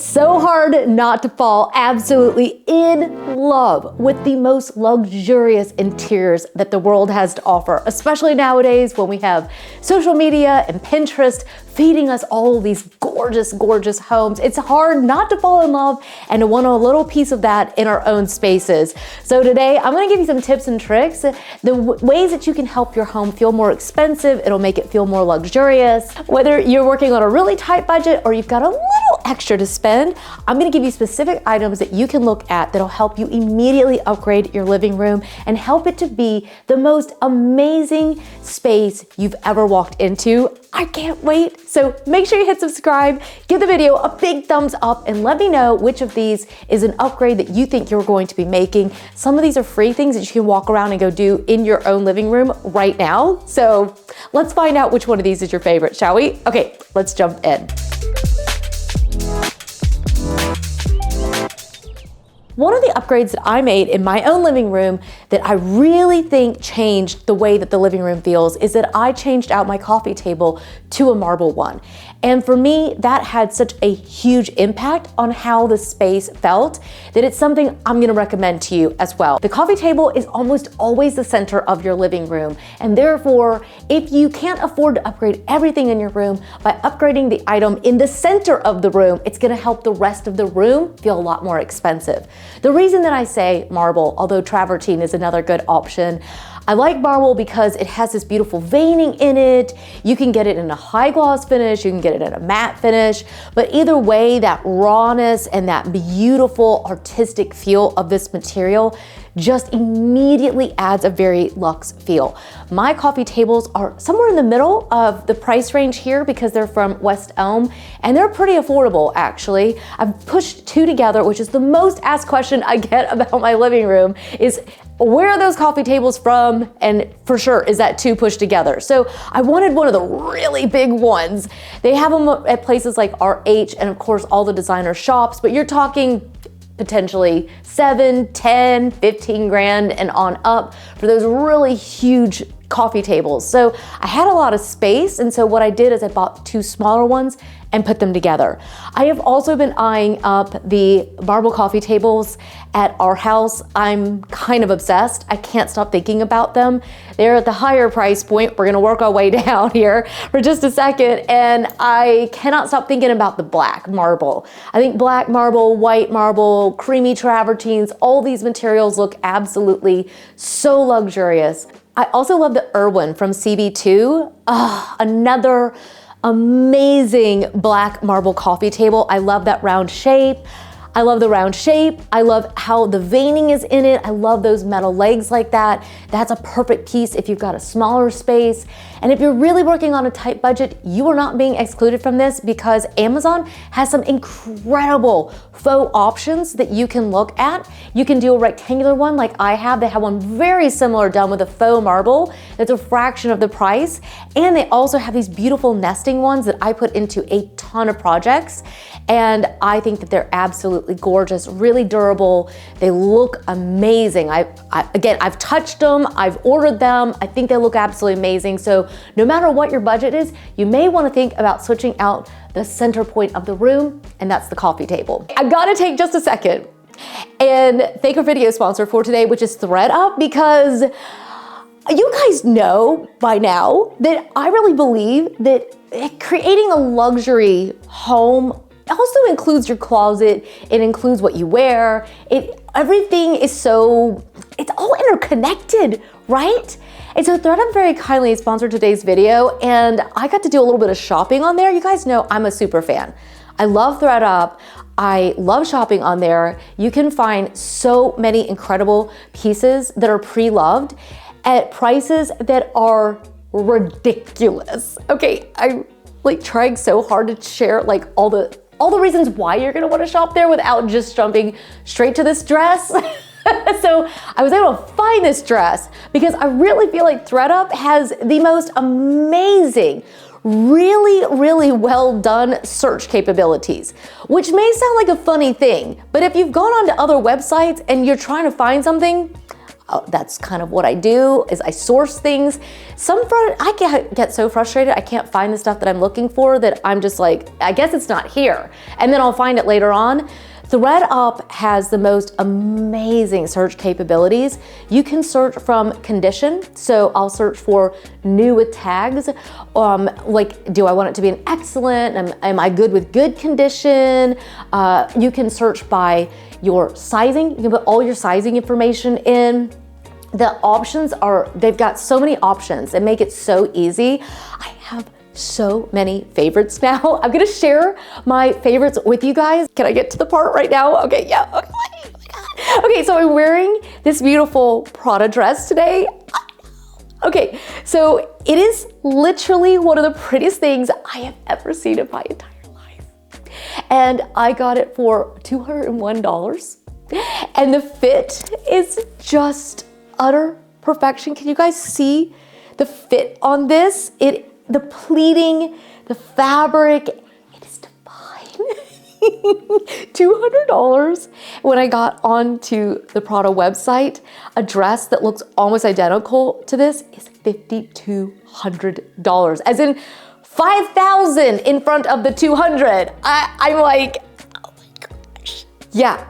So hard not to fall absolutely in love with the most luxurious interiors that the world has to offer, especially nowadays when we have social media and Pinterest feeding us all of these gorgeous, gorgeous homes. It's hard not to fall in love and to want a little piece of that in our own spaces. So today I'm gonna give you some tips and tricks, the ways that you can help your home feel more expensive. It'll make it feel more luxurious. Whether you're working on a really tight budget or you've got a little extra to spend, I'm gonna give you specific items that you can look at that'll help you immediately upgrade your living room and help it to be the most amazing space you've ever walked into. I can't wait. So make sure you hit subscribe, give the video a big thumbs up, and let me know which of these is an upgrade that you think you're going to be making. Some of these are free things that you can walk around and go do in your own living room right now. So let's find out which one of these is your favorite, shall we? Okay, let's jump in. One of the upgrades that I made in my own living room that I really think changed the way that the living room feels is that I changed out my coffee table to a marble one. And for me, that had such a huge impact on how the space felt that it's something I'm gonna recommend to you as well. The coffee table is almost always the center of your living room. And therefore, if you can't afford to upgrade everything in your room, by upgrading the item in the center of the room, it's gonna help the rest of the room feel a lot more expensive. The reason that I say marble, although travertine is another good option, I like marble because it has this beautiful veining in it. You can get it in a high gloss finish, you can get it in a matte finish, but either way, that rawness and that beautiful artistic feel of this material just immediately adds a very luxe feel. My coffee tables are somewhere in the middle of the price range here because they're from West Elm and they're pretty affordable actually. I've pushed two together, which is the most asked question I get about my living room is, where are those coffee tables from? And for sure, is that two pushed together? So I wanted one of the really big ones. They have them at places like RH and of course all the designer shops, but you're talking potentially 7, 10, 15 grand and on up for those really huge coffee tables. So I had a lot of space, and so what I did is I bought two smaller ones and put them together. I have also been eyeing up the marble coffee tables at our house. I'm kind of obsessed. I can't stop thinking about them. They're at the higher price point. We're gonna work our way down here for just a second, and I cannot stop thinking about the black marble. I think black marble, white marble, creamy travertines, all these materials look absolutely so luxurious. I also love the Irwin from CB2. Another amazing black marble coffee table. I love that round shape. I love the round shape. I love how the veining is in it. I love those metal legs like that. That's a perfect piece if you've got a smaller space. And if you're really working on a tight budget, you are not being excluded from this because Amazon has some incredible faux options that you can look at. You can do a rectangular one like I have. They have one very similar done with a faux marble that's a fraction of the price. And they also have these beautiful nesting ones that I put into a ton of projects. And I think that they're absolutely gorgeous, really durable. They look amazing. I've touched them, I've ordered them. I think they look absolutely amazing. So no matter what your budget is, you may want to think about switching out the center point of the room, and that's the coffee table. I gotta take just a second and thank our video sponsor for today, which is ThredUp, because you guys know by now that I really believe that creating a luxury home also includes your closet. It includes what you wear. Everything is it's all interconnected, right? And so ThredUp very kindly sponsored today's video, and I got to do a little bit of shopping on there. You guys know I'm a super fan. I love ThredUp. I love shopping on there. You can find so many incredible pieces that are pre-loved at prices that are ridiculous. Okay, I'm like trying so hard to share like all the reasons why you're gonna wanna shop there without just jumping straight to this dress. So I was able to find this dress because I really feel like ThredUp has the most amazing, really, really well done search capabilities, which may sound like a funny thing, but if you've gone onto other websites and you're trying to find something, That's kind of what I do, is I source things. I get so frustrated, I can't find the stuff that I'm looking for, that I'm just like, I guess it's not here. And then I'll find it later on. ThredUp has the most amazing search capabilities. You can search from condition. So I'll search for new with tags. Like, do I want it to be an excellent? Am I good with good condition? You can search by your sizing. You can put all your sizing information in. The options they've got so many options and make it so easy. I have so many favorites now. I'm gonna share my favorites with you guys. Can I get to the part right now? Okay, yeah, okay, oh my God. Okay, so I'm wearing this beautiful Prada dress today. Okay, so it is literally one of the prettiest things I have ever seen in my entire life. And I got it for $201. And the fit is just utter perfection. Can you guys see the fit on this? The pleating, the fabric, it is divine. $200. When I got onto the Prada website, a dress that looks almost identical to this is $5,200. As in 5,000 in front of the 200. I'm like, oh my gosh. Yeah.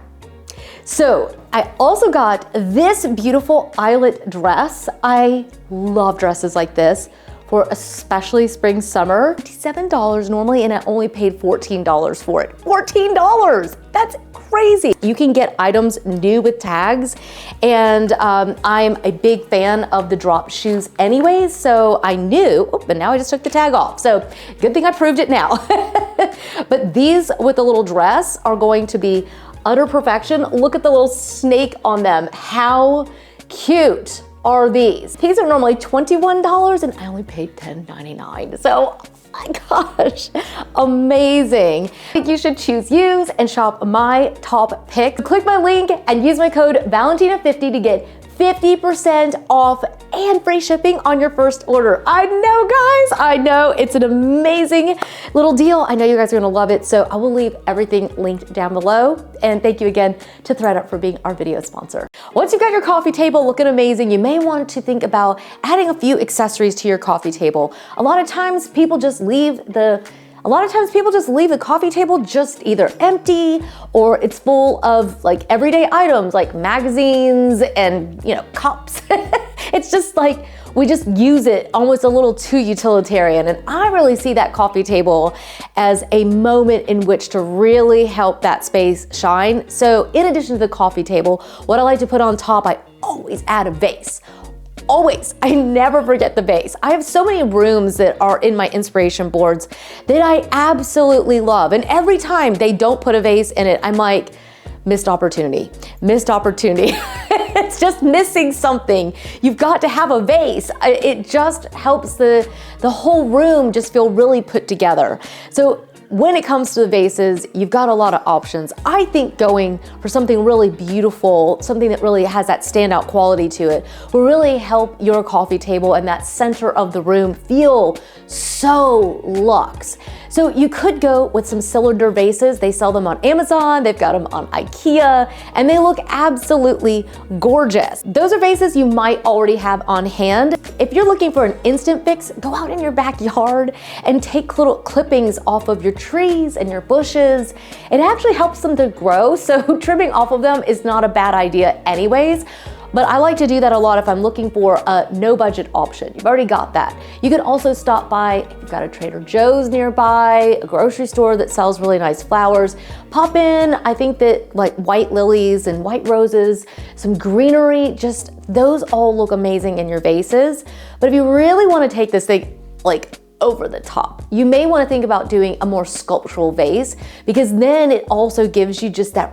So I also got this beautiful eyelet dress. I love dresses like this for especially spring, summer. $57 normally, and I only paid $14 for it. $14, that's crazy. You can get items new with tags, and I'm a big fan of the drop shoes anyways, so I knew, but now I just took the tag off. So good thing I proved it now. But these with the little dress are going to be utter perfection. Look at the little snake on them. How cute are these? These are normally $21 and I only paid $10.99. So, oh my gosh, amazing. I think you should choose use and shop my top picks. Click my link and use my code Valentina50 to get 50% off and free shipping on your first order. I know, guys, I know it's an amazing little deal. I know you guys are gonna love it, so I will leave everything linked down below. And thank you again to ThredUp for being our video sponsor. Once you've got your coffee table looking amazing, you may want to think about adding a few accessories to your coffee table. A lot of times people just leave the coffee table just either empty or it's full of like everyday items like magazines and, you know, cups. It's just like we just use it almost a little too utilitarian. And I really see that coffee table as a moment in which to really help that space shine. So in addition to the coffee table, what I like to put on top, I always add a vase. Always, I never forget the vase. I have so many rooms that are in my inspiration boards that I absolutely love. And every time they don't put a vase in it, I'm like, missed opportunity, missed opportunity. It's just missing something. You've got to have a vase. It just helps the whole room just feel really put together. So when it comes to the vases, you've got a lot of options. I think going for something really beautiful, something that really has that standout quality to it, will really help your coffee table and that center of the room feel so luxe. So you could go with some cylinder vases. They sell them on Amazon, they've got them on Ikea, and they look absolutely gorgeous. Those are vases you might already have on hand. If you're looking for an instant fix, go out in your backyard and take little clippings off of your trees and your bushes. It actually helps them to grow, so trimming off of them is not a bad idea anyways. But I like to do that a lot if I'm looking for a no budget option. You've already got that. You can also stop by, if you've got a Trader Joe's nearby, a grocery store that sells really nice flowers. Pop in, I think that like white lilies and white roses, some greenery, just those all look amazing in your vases. But if you really want to take this thing like over the top, you may want to think about doing a more sculptural vase, because then it also gives you just that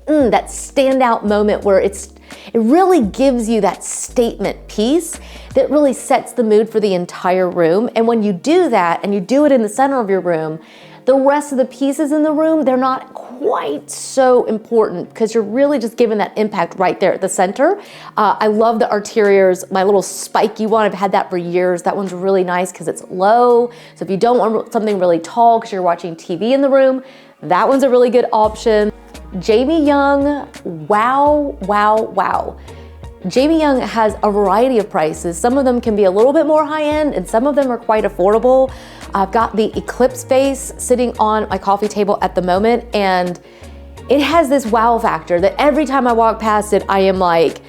that standout moment where it really gives you that statement piece that really sets the mood for the entire room. And when you do that and you do it in the center of your room, the rest of the pieces in the room, they're not quite so important because you're really just giving that impact right there at the center. I love the Arteriers, my little spiky one. I've had that for years. That one's really nice because it's low. So if you don't want something really tall because you're watching TV in the room, that one's a really good option. Jamie Young, wow, wow, wow. Jamie Young has a variety of prices. Some of them can be a little bit more high-end and some of them are quite affordable. I've got the Eclipse vase sitting on my coffee table at the moment, and it has this wow factor that every time I walk past it, I am like,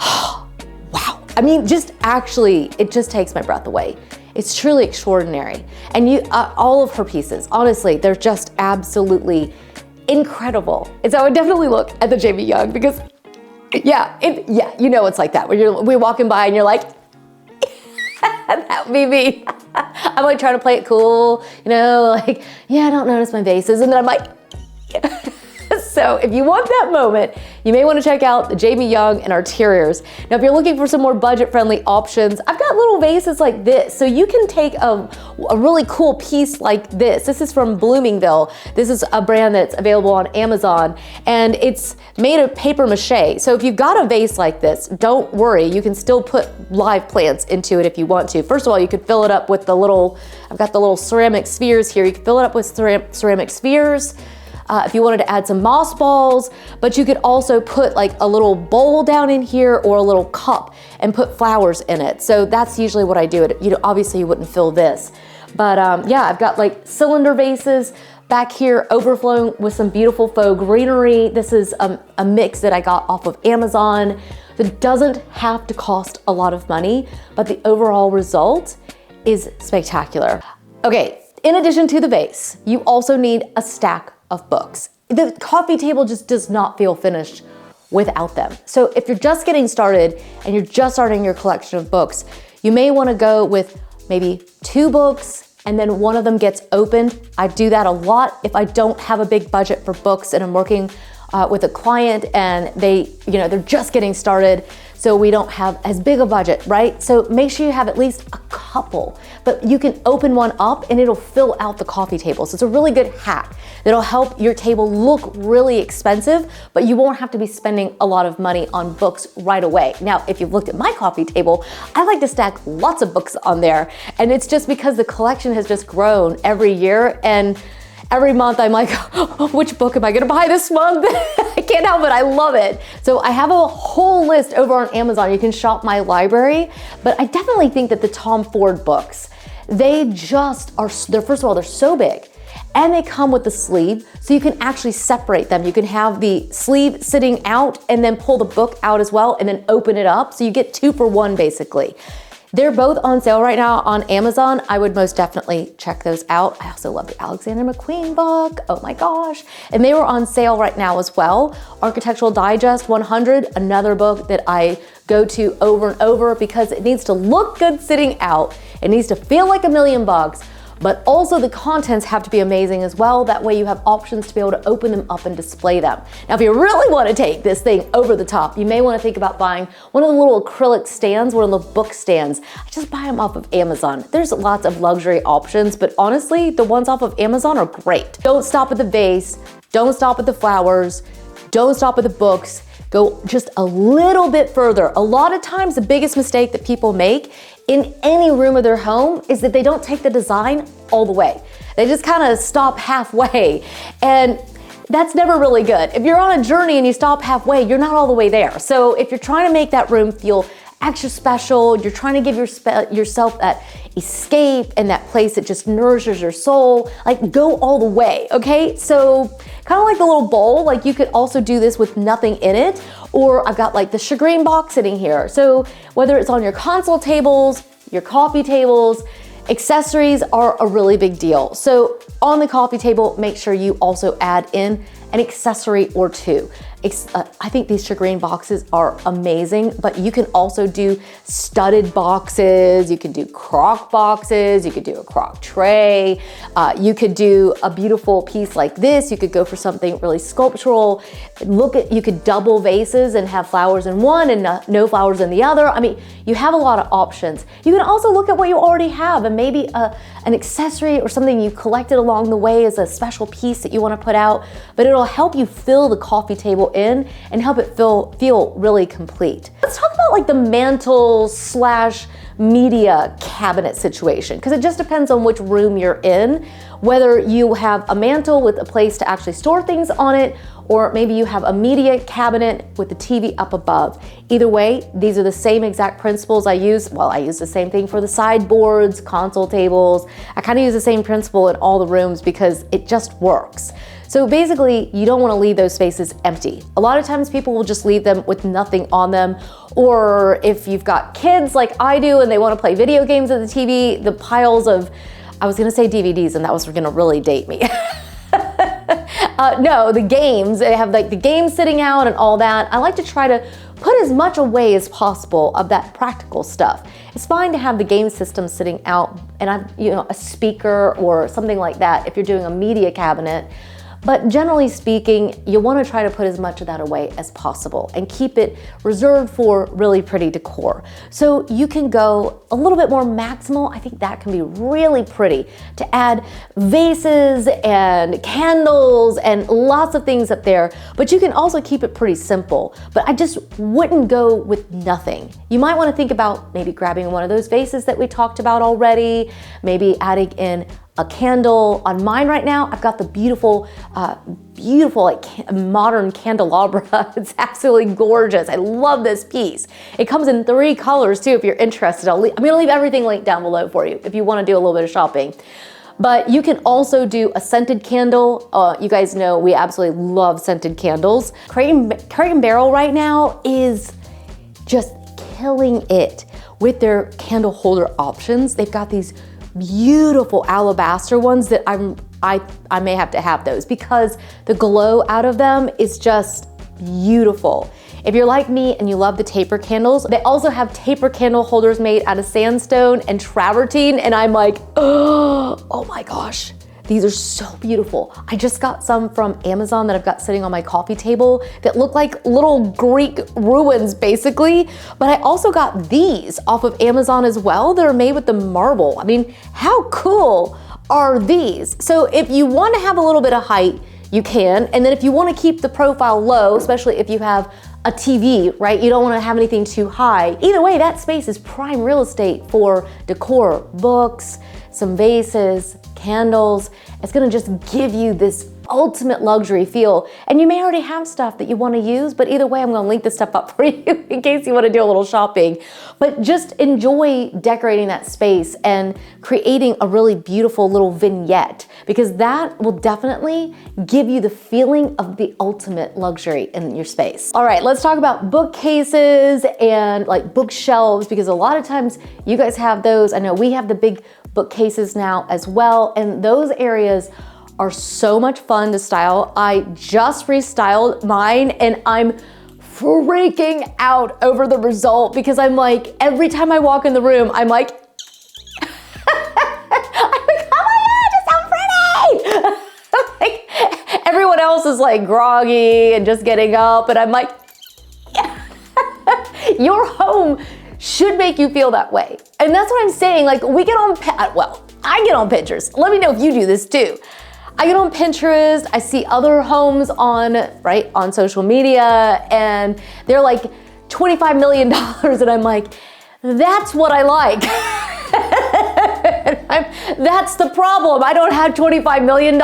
oh, wow. I mean, just actually, it just takes my breath away. It's truly extraordinary. And all of her pieces, honestly, they're just absolutely incredible. And so I would definitely look at the Jamie Young because yeah, you know it's like that. When we're walking by and you're like, that would be me. I'm like trying to play it cool, you know, like, yeah, I don't notice my vases. And then I'm like, so if you want that moment, you may want to check out the Jamie Young and Arteriors. Now, if you're looking for some more budget-friendly options, I've got little vases like this. So you can take a really cool piece like this. This is from Bloomingville. This is a brand that's available on Amazon, and it's made of paper mache. So if you've got a vase like this, don't worry. You can still put live plants into it if you want to. First of all, you could fill it up with I've got the little ceramic spheres here. You can fill it up with ceramic spheres. If you wanted to add some moss balls, but you could also put like a little bowl down in here or a little cup and put flowers in it. So that's usually what I do. Obviously you wouldn't fill this, but yeah, I've got like cylinder vases back here overflowing with some beautiful faux greenery. This is a mix that I got off of Amazon that doesn't have to cost a lot of money, but the overall result is spectacular. Okay, in addition to the vase, you also need a stack of books. The coffee table just does not feel finished without them. So if you're just getting started and you're just starting your collection of books, you may want to go with maybe 2 books and then one of them gets opened. I do that a lot if I don't have a big budget for books and I'm working with a client and they're just getting started, so we don't have as big a budget, right? So make sure you have at least a couple, but you can open one up and it'll fill out the coffee table. So it's a really good hack that'll help your table look really expensive, but you won't have to be spending a lot of money on books right away. Now, if you've looked at my coffee table, I like to stack lots of books on there, and it's just because the collection has just grown every year, and every month I'm like, oh, which book am I gonna buy this month? I can't help it, I love it. So I have a whole list over on Amazon. You can shop my library, but I definitely think that the Tom Ford books, they just are, first of all, they're so big, and they come with the sleeve, so you can actually separate them. You can have the sleeve sitting out and then pull the book out as well and then open it up, so you get 2 for 1 basically. They're both on sale right now on Amazon. I would most definitely check those out. I also love the Alexander McQueen book. Oh my gosh. And they were on sale right now as well. Architectural Digest 100, another book that I go to over and over because it needs to look good sitting out. It needs to feel like $1,000,000, but also the contents have to be amazing as well. That way you have options to be able to open them up and display them. Now, if you really want to take this thing over the top, you may want to think about buying one of the little acrylic stands, one of the book stands. I just buy them off of Amazon. There's lots of luxury options, but honestly, the ones off of Amazon are great. Don't stop at the vase. Don't stop at the flowers. Don't stop at the books. Go just a little bit further. A lot of times, the biggest mistake that people make in any room of their home is that they don't take the design all the way. They just kind of stop halfway, and that's never really good. If you're on a journey and you stop halfway, you're not all the way there. So if you're trying to make that room feel extra special, you're trying to give yourself that escape and that place that just nourishes your soul, like go all the way, okay? So kind of like the little bowl, like you could also do this with nothing in it, or I've got like the shagreen box sitting here. So whether it's on your console tables, your coffee tables, accessories are a really big deal. So on the coffee table, make sure you also add in an accessory or 2. I think these shagreen boxes are amazing, but you can also do studded boxes, you can do crock boxes, you could do a crock tray, you could do a beautiful piece like this, you could go for something really sculptural. You could double vases and have flowers in one and no flowers in the other. I mean, you have a lot of options. You can also look at what you already have and maybe an accessory or something you collected along the way as a special piece that you want to put out, but it'll help you fill the coffee table in and help it feel really complete. Let's talk about like the mantels slash media cabinet situation, because it just depends on which room you're in, whether you have a mantle with a place to actually store things on it, or maybe you have a media cabinet with the TV up above. Either way, these are the same exact principles I use. Well, I use the same thing for the sideboards, console tables. I kind of use the same principle in all the rooms because it just works. So basically, you don't want to leave those spaces empty. A lot of times people will just leave them with nothing on them, or if you've got kids like I do and they want to play video games at the TV, the piles of, I was gonna say DVDs and that was gonna really date me. No, the games, they have like the games sitting out and all that. I like to try to put as much away as possible of that practical stuff. It's fine to have the game system sitting out and a speaker or something like that if you're doing a media cabinet. But generally speaking, you want to try to put as much of that away as possible and keep it reserved for really pretty decor. So you can go a little bit more maximal. I think that can be really pretty to add vases and candles and lots of things up there, but you can also keep it pretty simple. But I just wouldn't go with nothing. You might want to think about maybe grabbing one of those vases that we talked about already, maybe adding in a candle. On mine right now, I've got the beautiful like modern candelabra. It's absolutely gorgeous. I love this piece. It comes in 3 colors too if you're interested. I'm gonna leave everything linked down below for you if you wanna do a little bit of shopping. But you can also do a scented candle. You guys know we absolutely love scented candles. Crate and Barrel right now is just killing it with their candle holder options. They've got these beautiful alabaster ones that I may have to have those because the glow out of them is just beautiful. If you're like me and you love the taper candles, they also have taper candle holders made out of sandstone and travertine, and I'm like, oh my gosh, these are so beautiful. I just got some from Amazon that I've got sitting on my coffee table that look like little Greek ruins basically, but I also got these off of Amazon as well. They're made with the marble. I mean, how cool are these? So if you want to have a little bit of height, you can, and then if you want to keep the profile low, especially if you have a TV, right? You don't want to have anything too high. Either way, that space is prime real estate for decor, books, some vases, candles. It's gonna just give you this ultimate luxury feel. And you may already have stuff that you wanna use, but either way, I'm gonna link this stuff up for you in case you wanna do a little shopping. But just enjoy decorating that space and creating a really beautiful little vignette, because that will definitely give you the feeling of the ultimate luxury in your space. All right, let's talk about bookcases and like bookshelves, because a lot of times you guys have those. I know we have the big bookcases now as well, and those areas are so much fun to style. I just restyled mine and I'm freaking out over the result because I'm like, every time I walk in the room, I'm like, oh my God, it's so pretty! Like, everyone else is like groggy and just getting up, and I'm like, your home should make you feel that way. And that's what I'm saying. Like, we get on, I get on Pinterest. Let me know if you do this too. I get on Pinterest, I see other homes on social media, and they're like $25 million, and I'm like, that's what I like. That's the problem. I don't have $25 million.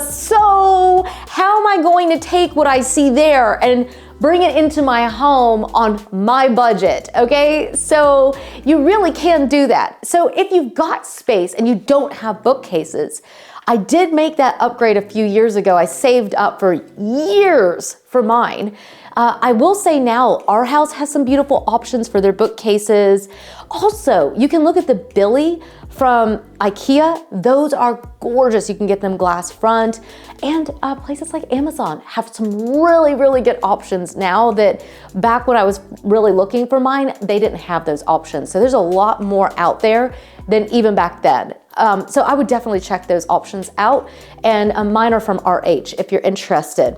So how am I going to take what I see there and bring it into my home on my budget, okay? So you really can do that. So if you've got space and you don't have bookcases, I did make that upgrade a few years ago. I saved up for years for mine. I will say now, our house has some beautiful options for their bookcases. Also, you can look at the Billy from Ikea. Those are gorgeous. You can get them glass front. And places like Amazon have some really, really good options now that back when I was really looking for mine, they didn't have those options. So there's a lot more out there than even back then. So I would definitely check those options out. And mine are from RH if you're interested.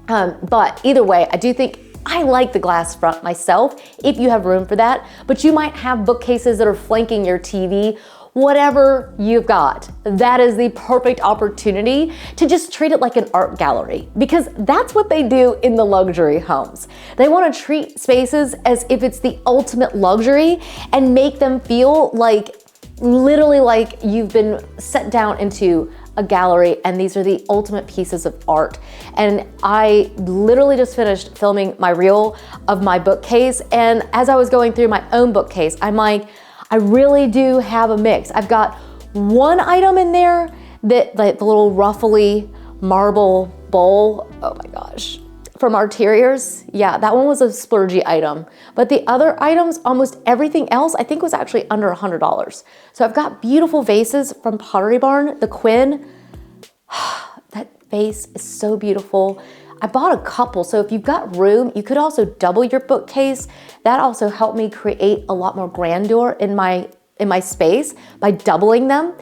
But either way, I do think I like the glass front myself if you have room for that, but you might have bookcases that are flanking your TV. whatever you've got, that is the perfect opportunity to just treat it like an art gallery, because that's what they do in the luxury homes. They want to treat spaces as if it's the ultimate luxury and make them feel like literally like you've been set down into a gallery and these are the ultimate pieces of art. And I literally just finished filming my reel of my bookcase, and as I was going through my own bookcase, I'm like, I really do have a mix. I've got one item in there that, like the little ruffly marble bowl, oh my gosh, from Arteriers. Yeah, that one was a splurgy item. But the other items, almost everything else, I think was actually under $100. So I've got beautiful vases from Pottery Barn, the Quinn. That vase is so beautiful. I bought a couple, so if you've got room, you could also double your bookcase. That also helped me create a lot more grandeur in my space by doubling them.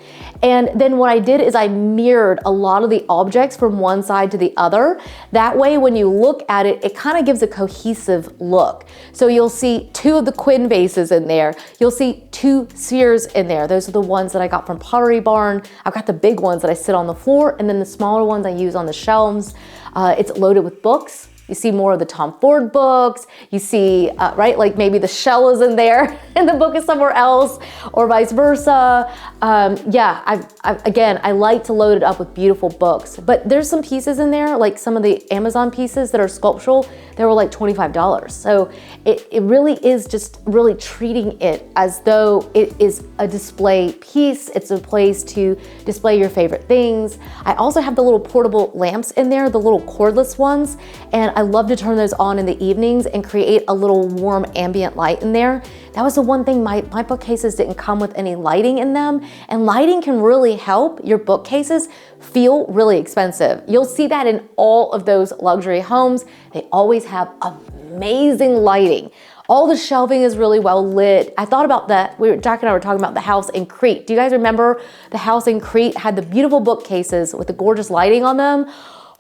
And then what I did is I mirrored a lot of the objects from one side to the other. That way, when you look at it, it kind of gives a cohesive look. So you'll see two of the Quinn vases in there. You'll see two spheres in there. Those are the ones that I got from Pottery Barn. I've got the big ones that I sit on the floor, and then the smaller ones I use on the shelves. It's loaded with books. You see more of the Tom Ford books. You see, right, like maybe the shell is in there and the book is somewhere else, or vice versa. Yeah, again, I like to load it up with beautiful books, but there's some pieces in there, like some of the Amazon pieces that are sculptural, they were like $25. So it really is just really treating it as though it is a display piece. It's a place to display your favorite things. I also have the little portable lamps in there, the little cordless ones, and I love to turn those on in the evenings and create a little warm ambient light in there. That was the one thing, my bookcases didn't come with any lighting in them, and lighting can really help your bookcases feel really expensive. You'll see that in all of those luxury homes. They always have amazing lighting. All the shelving is really well lit. I thought about that. Jack and I were talking about the house in Crete. Do you guys remember the house in Crete had the beautiful bookcases with the gorgeous lighting on them?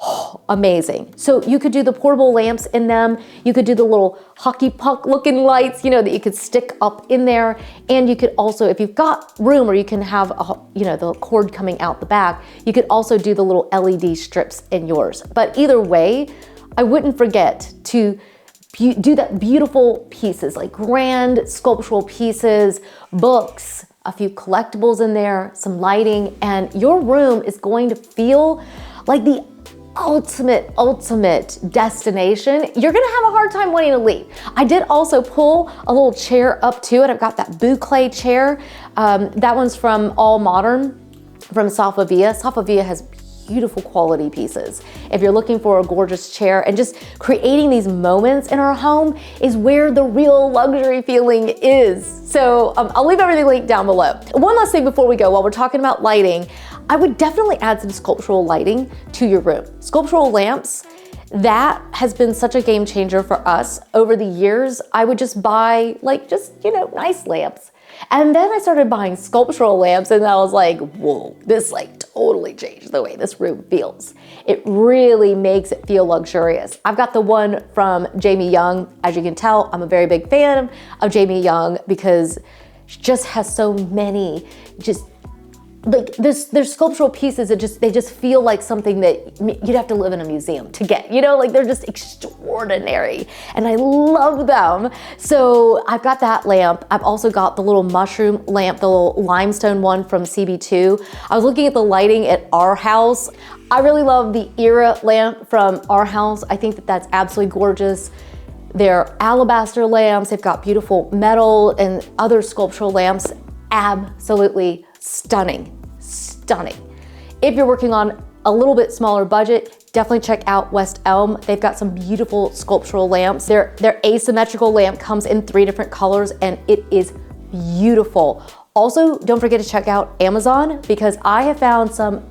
Oh, amazing. So you could do the portable lamps in them. You could do the little hockey puck looking lights, you know, that you could stick up in there. And you could also, if you've got room or you can have, the cord coming out the back, you could also do the little LED strips in yours. But either way, I wouldn't forget to do that beautiful pieces, like grand sculptural pieces, books, a few collectibles in there, some lighting, and your room is going to feel like the ultimate destination. You're gonna have a hard time wanting to leave. I did also pull a little chair up to it. I've got that boucle chair. That one's from All Modern from Safavia. Safavia has beautiful quality pieces. If you're looking for a gorgeous chair, and just creating these moments in our home is where the real luxury feeling is. So I'll leave everything linked down below. One last thing before we go, while we're talking about lighting, I would definitely add some sculptural lighting to your room. Sculptural lamps, that has been such a game changer for us over the years. I would just buy nice lamps. And then I started buying sculptural lamps, and I was like, whoa, this totally changed the way this room feels. It really makes it feel luxurious. I've got the one from Jamie Young. As you can tell, I'm a very big fan of Jamie Young because she just has so many there's sculptural pieces that they just feel like something that you'd have to live in a museum to get, they're just extraordinary, and I love them. So I've got that lamp. I've also got the little mushroom lamp, the little limestone one from CB2. I was looking at the lighting at our house. I really love the Era lamp from our house. I think that that's absolutely gorgeous. They're alabaster lamps. They've got beautiful metal and other sculptural lamps. Absolutely stunning. If you're working on a little bit smaller budget, definitely check out West Elm. They've got some beautiful sculptural lamps. Their asymmetrical lamp comes in 3 different colors, and it is beautiful. Also, don't forget to check out Amazon, because I have found some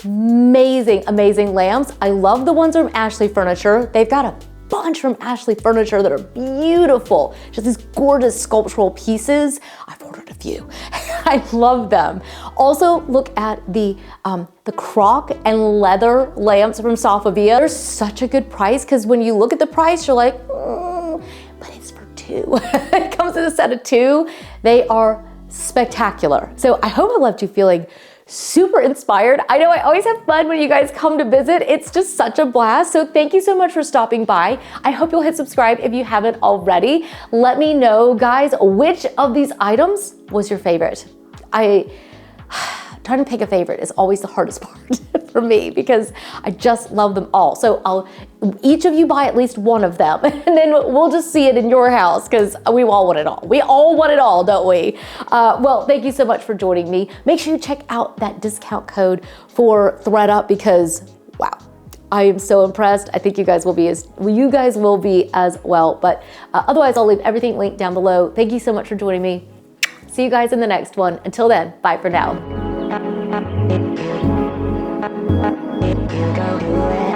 amazing lamps. I love the ones from Ashley Furniture. They've got a bunch from Ashley Furniture that are beautiful. Just these gorgeous sculptural pieces. I've ordered a few. I love them. Also, look at the croc and leather lamps from Safavia. They're such a good price, because when you look at the price, you're like, but it's for 2. It comes in a set of 2. They are spectacular. So I hope I left you feeling super inspired. I know I always have fun when you guys come to visit. It's just such a blast. So thank you so much for stopping by. I hope you'll hit subscribe if you haven't already. Let me know, guys, which of these items was your favorite? Trying to pick a favorite is always the hardest part for me because I just love them all. So each of you buy at least one of them and then we'll just see it in your house because we all want it all. We all want it all, don't we? Well, thank you so much for joining me. Make sure you check out that discount code for ThreadUp because, wow, I am so impressed. I think you guys will be as well. But otherwise, I'll leave everything linked down below. Thank you so much for joining me. See you guys in the next one. Until then, bye for now. You go do it.